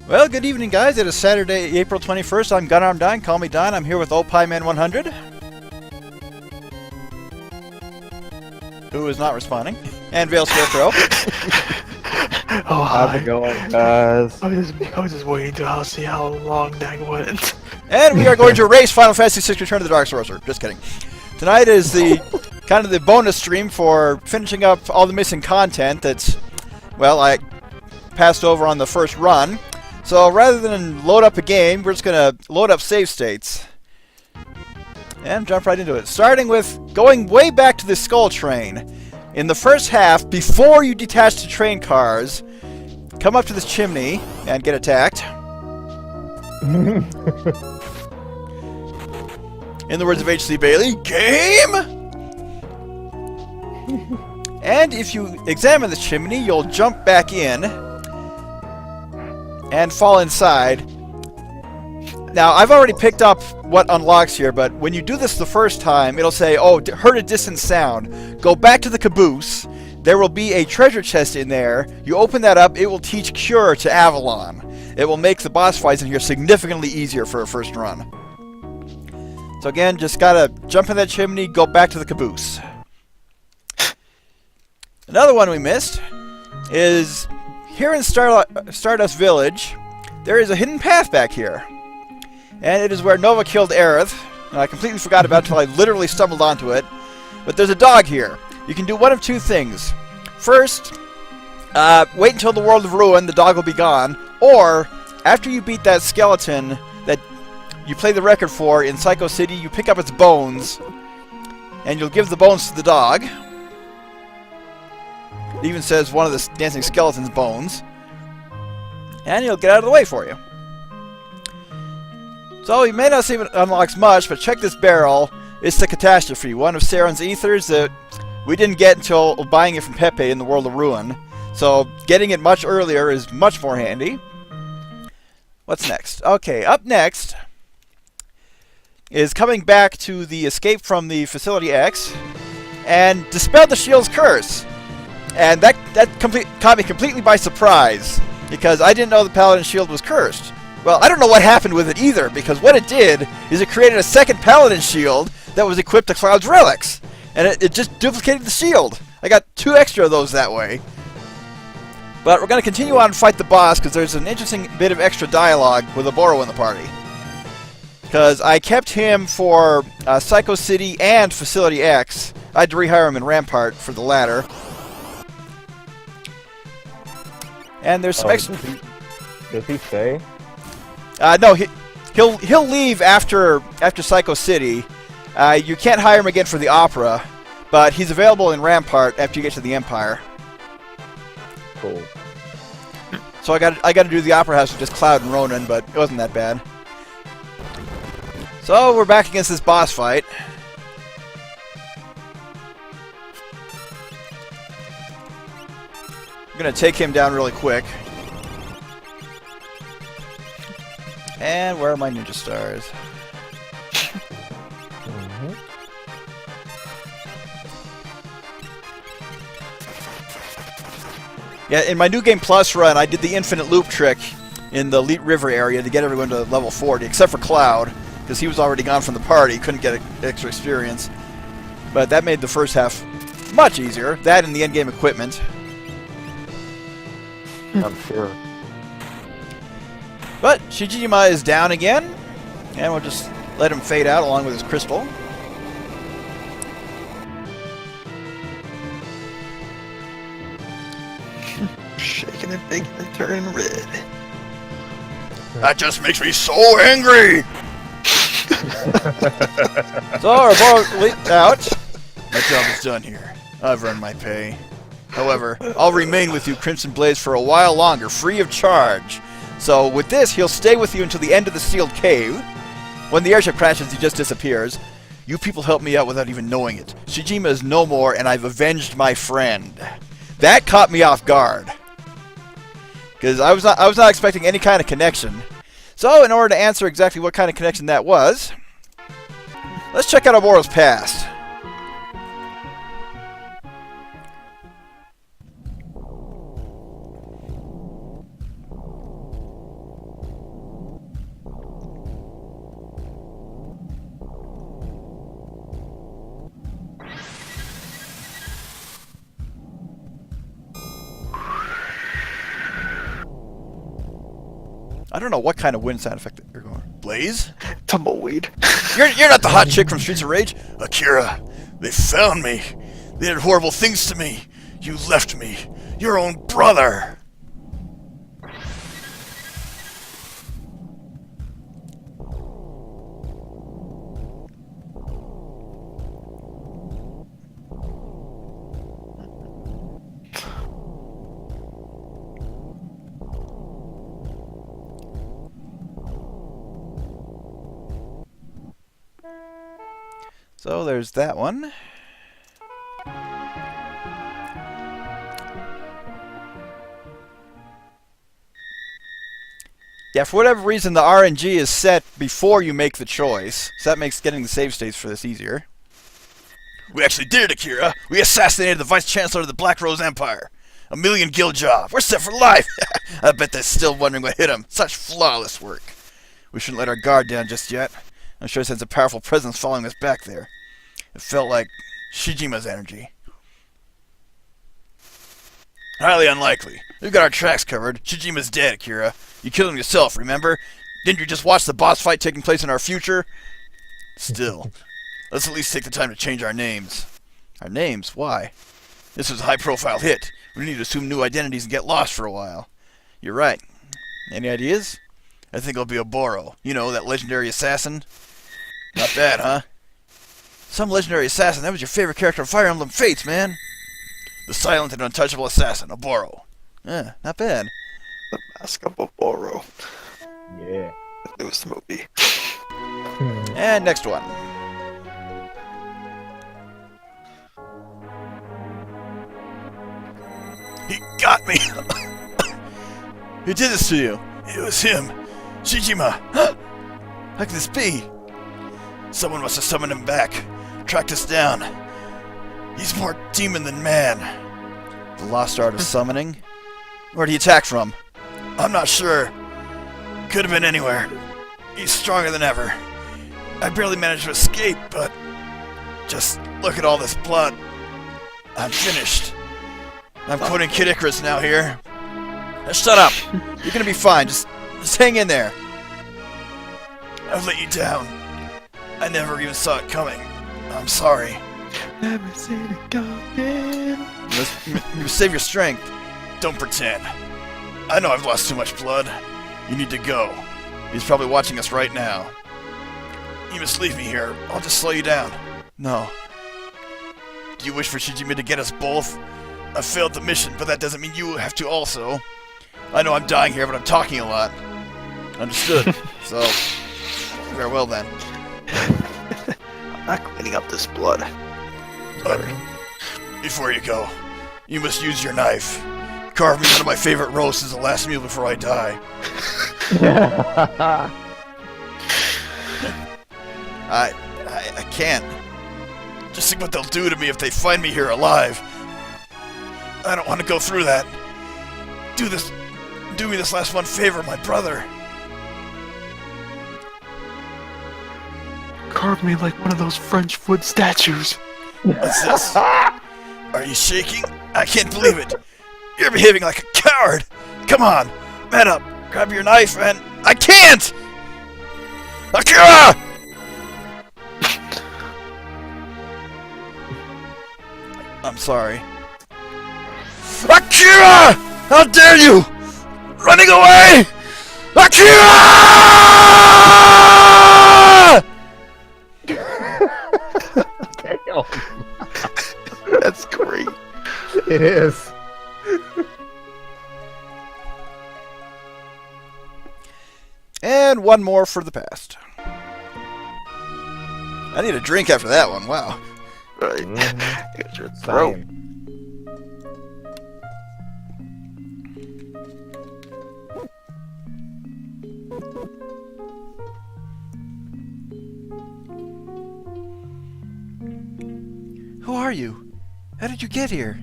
Well, good evening, guys. It is Saturday, April 21st. I'm Gunarm Don. Call me Don. I'm here with OpieMan100, who is not responding, and Vale Scarecrow. Oh, How's hi. it going, guys? I was just waiting to see how long that went. And we are going to race Final Fantasy VI Return to the Dark Sorcerer. Just kidding. Tonight is the kind of the bonus stream for finishing up all the missing content that's, well, I passed over on the first run. So rather than load up a game, we're just going to load up save states and jump right into it. Starting with going way back to the Skull Train. In the first half, before you detach the train cars, come up to this chimney and get attacked. In the words of H.C. Bailey, game! And if you examine the chimney, you'll jump back in and fall inside. Now, I've already picked up what unlocks here, but when you do this the first time, it'll say, oh, heard a distant sound. Go back to the caboose. There will be a treasure chest in there. You open that up, it will teach Cure to Avalon. It will make the boss fights in here significantly easier for a first run. So again, just gotta jump in that chimney, go back to the caboose. Another one we missed is here in Stardust Village, there is a hidden path back here. And it is where Nova killed Aerith. And I completely forgot about it until I literally stumbled onto it. But there's a dog here. You can do one of two things. First, wait until the World of Ruin, the dog will be gone. Or, after you beat that skeleton that you play the record for in Psycho City, you pick up its bones, and you'll give the bones to the dog. It even says one of the dancing skeleton's bones. And he'll get out of the way for you. So, you may not see it unlocks much, but check this barrel. It's the Catastrophe, one of Saren's ethers that we didn't get until buying it from Pepe in the World of Ruin. So, getting it much earlier is much more handy. What's next? Okay, up next is coming back to the escape from the Facility X and dispel the shield's curse. And that caught me completely by surprise, because I didn't know the Paladin's shield was cursed. Well, I don't know what happened with it either, because what it did is it created a second Paladin shield that was equipped to Cloud's relics. And it just duplicated the shield. I got 2 extra of those that way. But we're going to continue on and fight the boss, because there's an interesting bit of extra dialogue with Oboro in the party. Because I kept him for Psycho City and Facility X. I had to rehire him in Rampart for the latter. And there's some extra... Does he stay? No, he'll leave after Psycho City. You can't hire him again for the Opera, but he's available in Rampart after you get to the Empire. Cool. So I got to do the Opera House with just Cloud and Ronan, but it wasn't that bad. So we're back against this boss fight. I'm gonna take him down really quick. And where are my ninja stars? Yeah, in my New Game Plus run, I did the infinite loop trick in the Elite River area to get everyone to level 40, except for Cloud, because he was already gone from the party, couldn't get extra experience. But that made the first half much easier. That and the endgame equipment. I'm sure. But Shijima is down again, and we'll just let him fade out along with his crystal. Shaking and big and turning red. That just makes me so angry! So, our ball leaked out. My job is done here. I've earned my pay. However, I'll remain with you, Crimson Blaze, for a while longer, free of charge. So, with this, he'll stay with you until the end of the sealed cave. When the airship crashes, he just disappears. You people helped me out without even knowing it. Shijima is no more, and I've avenged my friend. That caught me off guard, because I was not expecting any kind of connection. So, in order to answer exactly what kind of connection that was, let's check out Oboro's past. I don't know what kind of wind sound effect you're going. Blaze? Tumbleweed. You're not the hot chick from Streets of Rage? Akira, they found me. They did horrible things to me. You left me. Your own brother. So there's that one. Yeah, for whatever reason, the RNG is set before you make the choice, so that makes getting the save states for this easier. We actually did it, Akira! We assassinated the Vice-Chancellor of the Black Rose Empire! A million guild job! We're set for life! I bet they're still wondering what hit him. Such flawless work. We shouldn't let our guard down just yet. I'm sure sense a powerful presence following us back there. It felt like Shijima's energy. Highly unlikely. We've got our tracks covered. Shijima's dead, Akira. You killed him yourself, remember? Didn't you just watch the boss fight taking place in our future? Still, let's at least take the time to change our names. Our names? Why? This was a high-profile hit. We need to assume new identities and get lost for a while. You're right. Any ideas? I think I'll be Oboro. You know, that legendary assassin. Not bad, huh? Some legendary assassin. That was your favorite character in Fire Emblem Fates, man. The silent and untouchable assassin, Oboro. Not bad. The Mask of Oboro. Yeah. It was the movie. And next one. He got me! Who did this to you? It was him. Shijima. How could this be? Someone must have summoned him back. Tracked us down. He's more demon than man. The lost art of summoning? Where'd he attack from? I'm not sure. Could have been anywhere. He's stronger than ever. I barely managed to escape, but... just look at all this blood. I'm finished. I'm quoting Kid Icarus now here. Now shut up. You're gonna be fine. Just hang in there. I've let you down. I never even saw it coming. I'm sorry. Never seen it coming. You save your strength. Don't pretend. I know I've lost too much blood. You need to go. He's probably watching us right now. You must leave me here. I'll just slow you down. No. Do you wish for Shijima to get us both? I failed the mission, but that doesn't mean you have to also. I know I'm dying here, but I'm talking a lot. Understood. So, farewell then. I'm not cleaning up this blood. Before you go, you must use your knife. Carve me one of my favorite roasts as a last meal before I die. I can't. Just think what they'll do to me if they find me here alive. I don't want to go through that. Do me this last one favor, my brother. Carve me like one of those French wood statues. What's this? Are you shaking? I can't believe it. You're behaving like a coward. Come on, man up. Grab your knife and... I can't! Akira! I'm sorry. Akira! How dare you! Running away! Akira! Damn. That's great. It is. And one more for the past. I need a drink after that one, wow. Right. Mhm. It's your throat. Same. Who are you? How did you get here?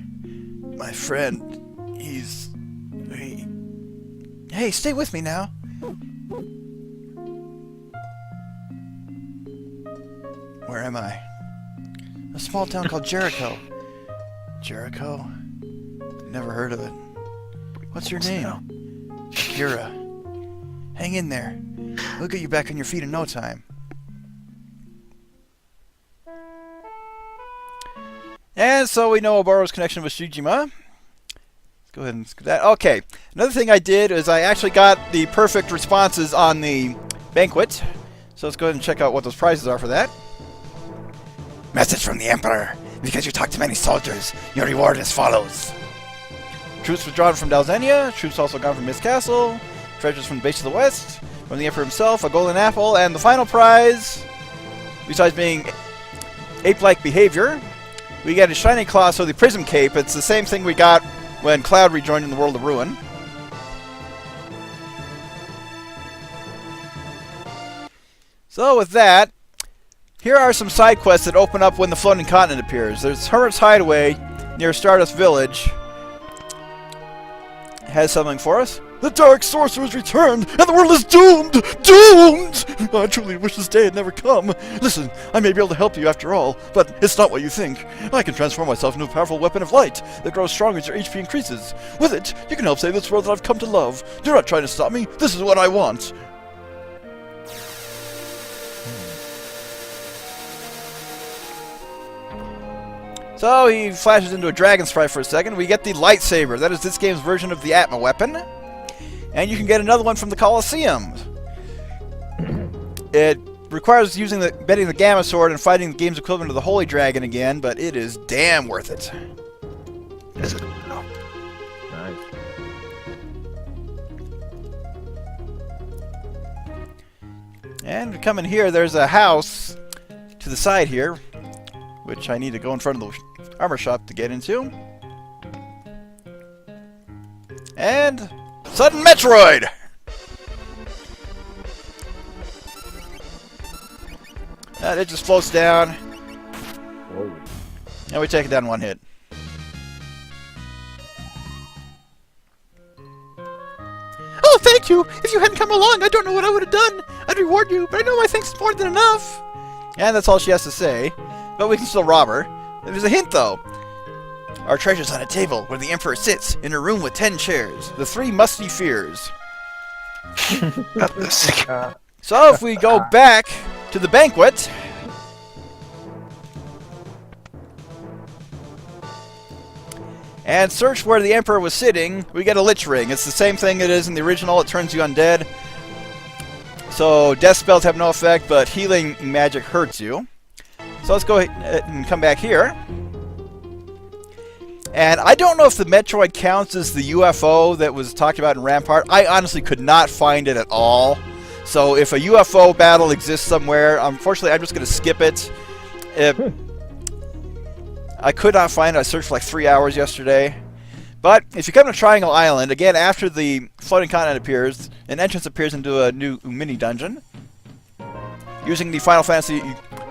My friend, Hey, stay with me now. Where am I? A small town called Jericho. Jericho? Never heard of it. What's your name? Akira. Hang in there. We'll get you back on your feet in no time. And so we know Oboro's connection with Shujima. Let's go ahead and skip that. Okay. Another thing I did is I actually got the perfect responses on the banquet. So let's go ahead and check out what those prizes are for that. Message from the Emperor. Because you talked to many soldiers, your reward is as follows. Troops withdrawn from Dalzenia. Troops also gone from Mist Castle. Treasures from the base to the west. From the Emperor himself, a golden apple. And the final prize, besides being ape-like behavior, we get a Shining Claw, so the Prism Cape. It's the same thing we got when Cloud rejoined in the World of Ruin. So with that, here are some side quests that open up when the Floating Continent appears. There's Hermit's Hideaway near Stardust Village. It has something for us. The Dark Sorcerer has returned, and the world is doomed! Doomed! I truly wish this day had never come. Listen, I may be able to help you after all, but it's not what you think. I can transform myself into a powerful weapon of light that grows stronger as your HP increases. With it, you can help save this world that I've come to love. Do not try to stop me. This is what I want. So he flashes into a dragon sprite for a second. We get the lightsaber. That is this game's version of the Atma weapon. And you can get another one from the Colosseum. It requires bending the Gamma Sword and fighting the game's equivalent of the Holy Dragon again, but it is damn worth it. Is it? No. Nice. And we come in here, there's a house to the side here, which I need to go in front of the armor shop to get into. And Sudden Metroid! It just floats down. Whoa. And we take it down one hit. Oh, thank you! If you hadn't come along, I don't know what I would have done. I'd reward you, but I know my thanks is more than enough. And that's all she has to say. But we can still rob her. There's a hint, though. Our treasure's on a table where the Emperor sits in a room with 10 chairs. The 3 musty fears. Got this. So if we go back to the banquet, and search where the Emperor was sitting, we get a Lich Ring. It's the same thing it is in the original. It turns you undead. So death spells have no effect, but healing magic hurts you. So let's go ahead and come back here. And I don't know if the Metroid counts as the UFO that was talked about in Rampart. I honestly could not find it at all. So if a UFO battle exists somewhere, unfortunately I'm just going to skip it. I could not find it. I searched for like 3 hours yesterday. But if you come to Triangle Island, again after the Floating Continent appears, an entrance appears into a new mini dungeon. Using the Final Fantasy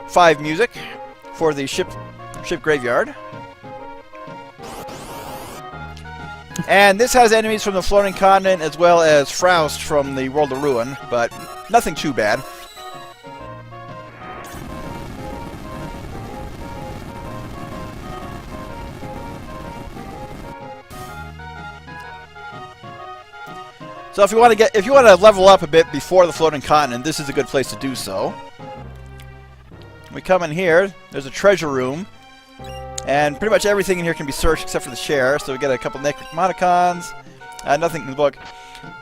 V music for the ship graveyard. And this has enemies from the Floating Continent as well as Froust from the World of Ruin, but nothing too bad. So if you want to level up a bit before the Floating Continent, this is a good place to do so. We come in here, there's a treasure room, and pretty much everything in here can be searched except for the chair, so we get a couple Necromonicons, nothing in the book.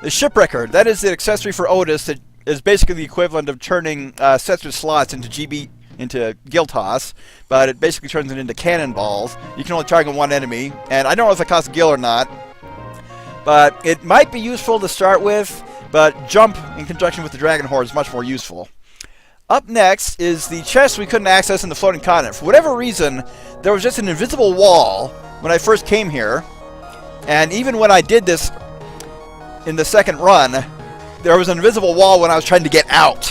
The Shipwrecker, that is the accessory for Otis that is basically the equivalent of turning sets with slots into Guild Toss, but it basically turns it into cannonballs. You can only target one enemy, and I don't know if it costs Gil or not, but it might be useful to start with, but Jump in conjunction with the Dragon Horde is much more useful. Up next is the chest we couldn't access in the Floating Continent. For whatever reason, there was just an invisible wall when I first came here, and even when I did this in the second run, there was an invisible wall when I was trying to get out.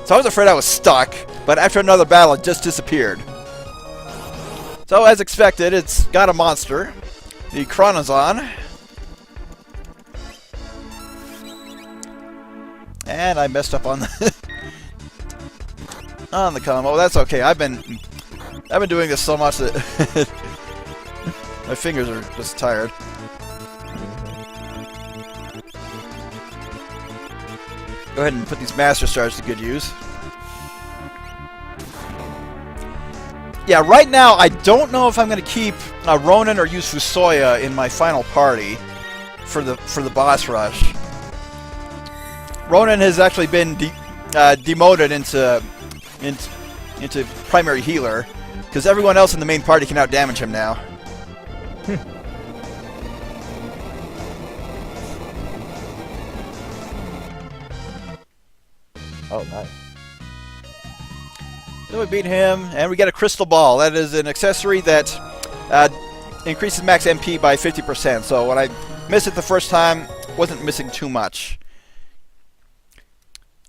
So I was afraid I was stuck, but after another battle it just disappeared. So as expected, it's got a monster, the Chronozon. And I messed up on the on the combo. That's okay. I've been doing this so much that my fingers are just tired. Go ahead and put these Master Stars to good use. Yeah, right now I don't know if I'm going to keep Ronin or use Fusoya in my final party for the boss rush. Ronin has actually been demoted into primary healer because everyone else in the main party can outdamage him now. Oh, nice. So we beat him, and we get a crystal ball. That is an accessory that increases max MP by 50%. So when I missed it the first time, wasn't missing too much.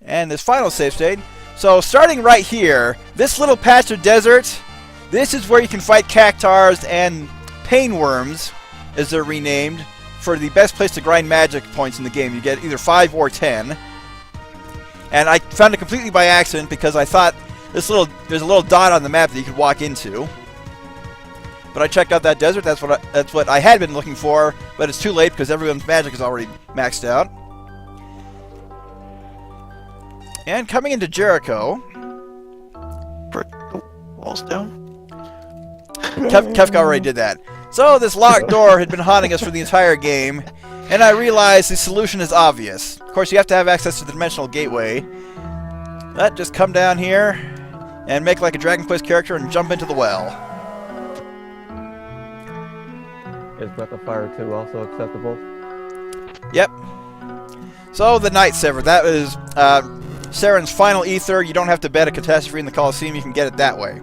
And this final save state. So starting right here, this little patch of desert, this is where you can fight cactars and pain worms, as they're renamed, for the best place to grind magic points in the game. You get either 5 or 10. And I found it completely by accident because I thought there's a little dot on the map that you could walk into. But I checked out that desert. That's what I had been looking for, but it's too late because everyone's magic is already maxed out. And coming into Jericho, Break the walls down. Kefka already did that. So this locked door had been haunting us for the entire game, and I realized the solution is obvious. Of course, you have to have access to the dimensional gateway. But just come down here and make like a Dragon Quest character and jump into the well. Is Breath of Fire 2 also acceptable? Yep. So the Night Sever, that is Saren's final ether. You don't have to bet a catastrophe in the Colosseum, you can get it that way.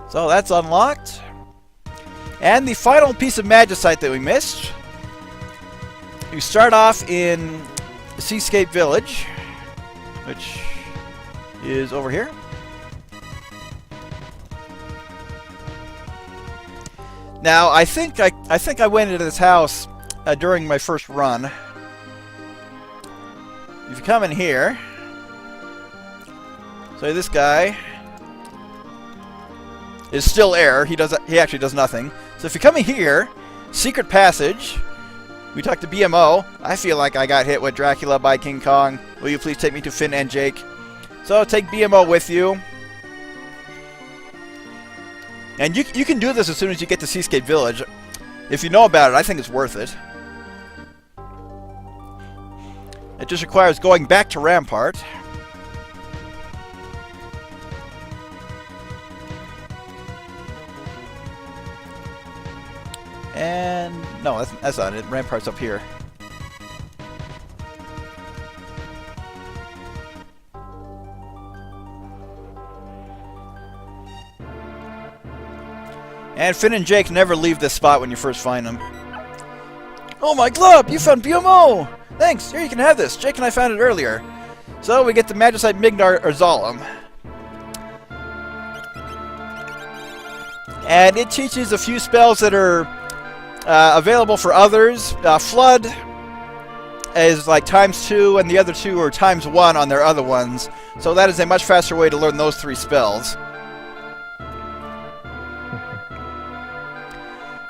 So that's unlocked. And the final piece of Magicite that we missed. You start off in Seascape Village, which is over here. Now, I think I went into this house during my first run. If you come in here, so this guy is still air. He actually does nothing. So if you come in here, secret passage. We talked to BMO. I feel like I got hit with Dracula by King Kong. Will you please take me to Finn and Jake? So take BMO with you. And you can do this as soon as you get to Seascape Village. If you know about it, I think it's worth it. It just requires going back to Rampart. And no, that's not it. Rampart's up here. And Finn and Jake never leave this spot when you first find them. Oh my glove! You found BMO! Thanks! Here, you can have this. Jake and I found it earlier. So we get the Magicite Mignar or Zalem. And it teaches a few spells that are available for others. Flood is like ×2, and the other two are ×1 on their other ones. So that is a much faster way to learn those 3 spells.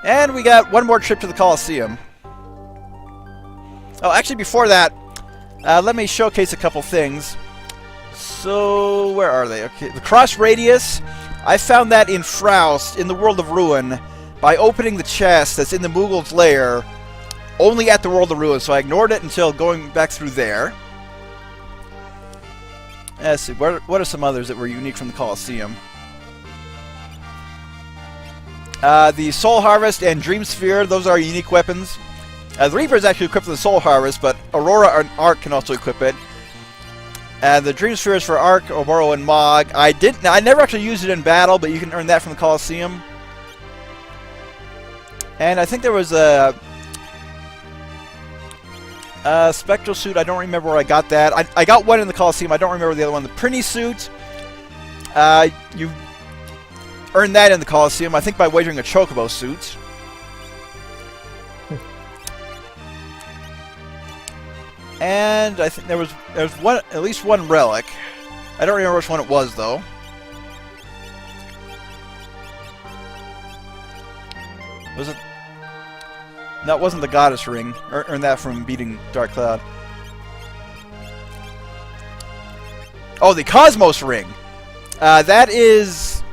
And we got one more trip to the Colosseum. Oh, actually before that, let me showcase a couple things. So, where are they? Okay, the Cross Radius. I found that in Froust, in the World of Ruin, by opening the chest that's in the Moogle's lair, only at the World of Ruin, so I ignored it until going back through there. Let's see, what are some others that were unique from the Colosseum? The Soul Harvest and Dream Sphere, those are unique weapons. The Reaper is actually equipped with the Soul Harvest, but Aurora and Arc can also equip it. And the Dream Sphere is for Arc, Oboro, and Mog. I never actually used it in battle, but you can earn that from the Colosseum. And I think there was a Spectral Suit. I don't remember where I got that. I got one in the Colosseum. I don't remember the other one. The Prinny Suit. You earn that in the Colosseum, I think by wagering a Chocobo suit. And I think there was at least one relic. I don't remember which one it was though. Was No, it wasn't the Goddess Ring. Earned that from beating Dark Cloud. Oh, the Cosmos Ring! That is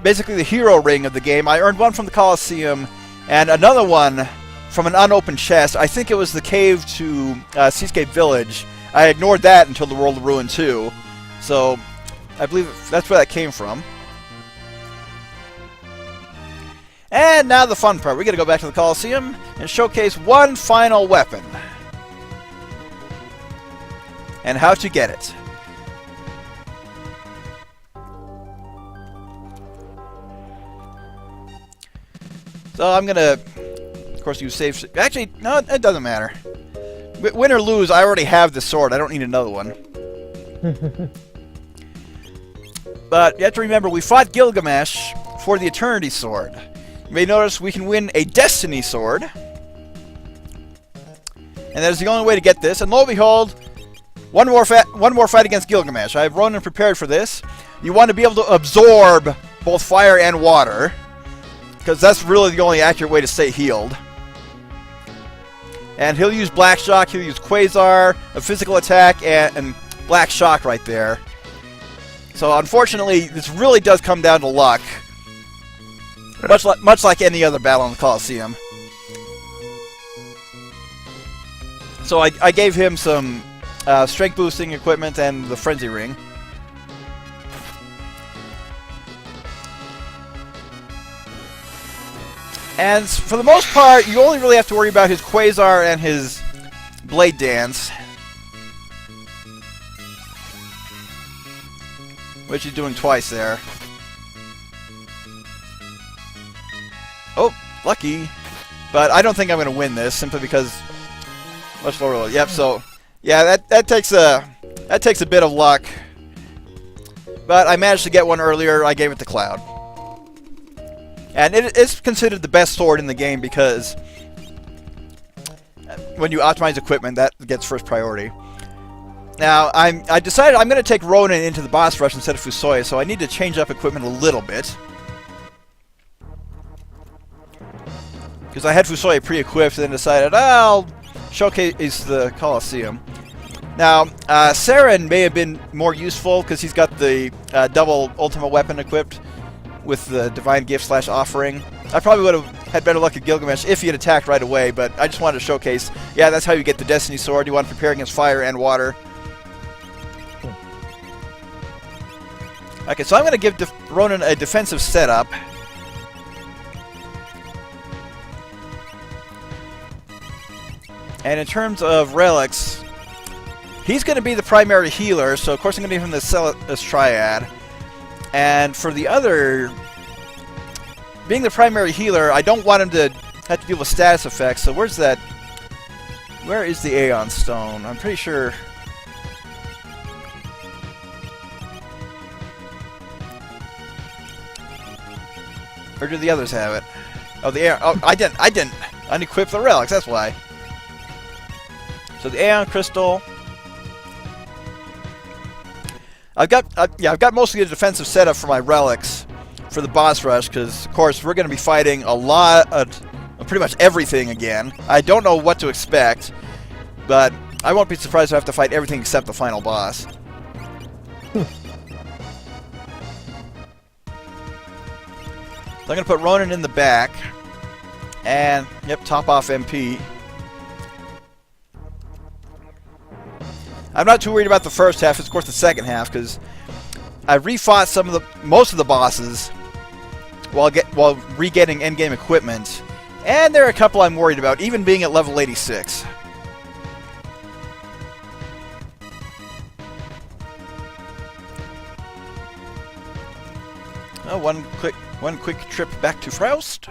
basically the hero ring of the game. I earned one from the Colosseum, and another one from an unopened chest. I think it was the cave to Seascape Village. I ignored that until the World of Ruin 2. So, I believe that's where that came from. And now the fun part. We're going to go back to the Colosseum and showcase one final weapon. And how to get it. So I'm going to, of course, use save... Actually, no, it doesn't matter. Win or lose, I already have the sword. I don't need another one. But you have to remember, we fought Gilgamesh for the Eternity Sword. You may notice we can win a Destiny Sword. And that is the only way to get this. And lo and behold, one more fight against Gilgamesh. I have Ronan prepared for this. You want to be able to absorb both fire and water, because that's really the only accurate way to stay healed. And he'll use Black Shock, he'll use Quasar, a physical attack, and Black Shock right there. So unfortunately, this really does come down to luck. Much like any other battle in the Colosseum. So I gave him some strength boosting equipment and the Frenzy Ring. And for the most part, you only really have to worry about his Quasar and his Blade Dance. Which he's doing twice there. Oh, lucky. But I don't think I'm going to win this, simply because... Much lower. Yep, so... Yeah, that takes a bit of luck. But I managed to get one earlier, I gave it to Cloud. And it is considered the best sword in the game because when you optimize equipment, that gets first priority. Now, I decided I'm going to take Ronan into the boss rush instead of Fusoya, so I need to change up equipment a little bit. Because I had Fusoya pre-equipped and then decided, I'll showcase the Colosseum. Now, Saren may have been more useful because he's got the double Ultima weapon equipped with the Divine Gift / Offering. I probably would have had better luck at Gilgamesh if he had attacked right away, but I just wanted to showcase, yeah, that's how you get the Destiny Sword. You want to prepare against fire and water. Okay, so I'm going to give Ronan a defensive setup. And in terms of relics, he's going to be the primary healer, so of course I'm going to give him the Celis Triad. And for the other, being the primary healer, I don't want him to have to deal with status effects, so where's that? Where is the Aeon Stone? I'm pretty sure... Or do the others have it? Oh, the Aeon... Oh, I didn't unequip the relics, that's why. So the Aeon Crystal... I've got mostly a defensive setup for my relics for the boss rush, because, of course, we're going to be fighting a lot of pretty much everything again. I don't know what to expect, but I won't be surprised if I have to fight everything except the final boss. So I'm going to put Ronan in the back, and, yep, top off MP. I'm not too worried about the first half, it's of course the second half, because I refought most of the bosses while re-getting endgame equipment, and there are a couple I'm worried about, even being at level 86. Oh, one quick trip back to Faust.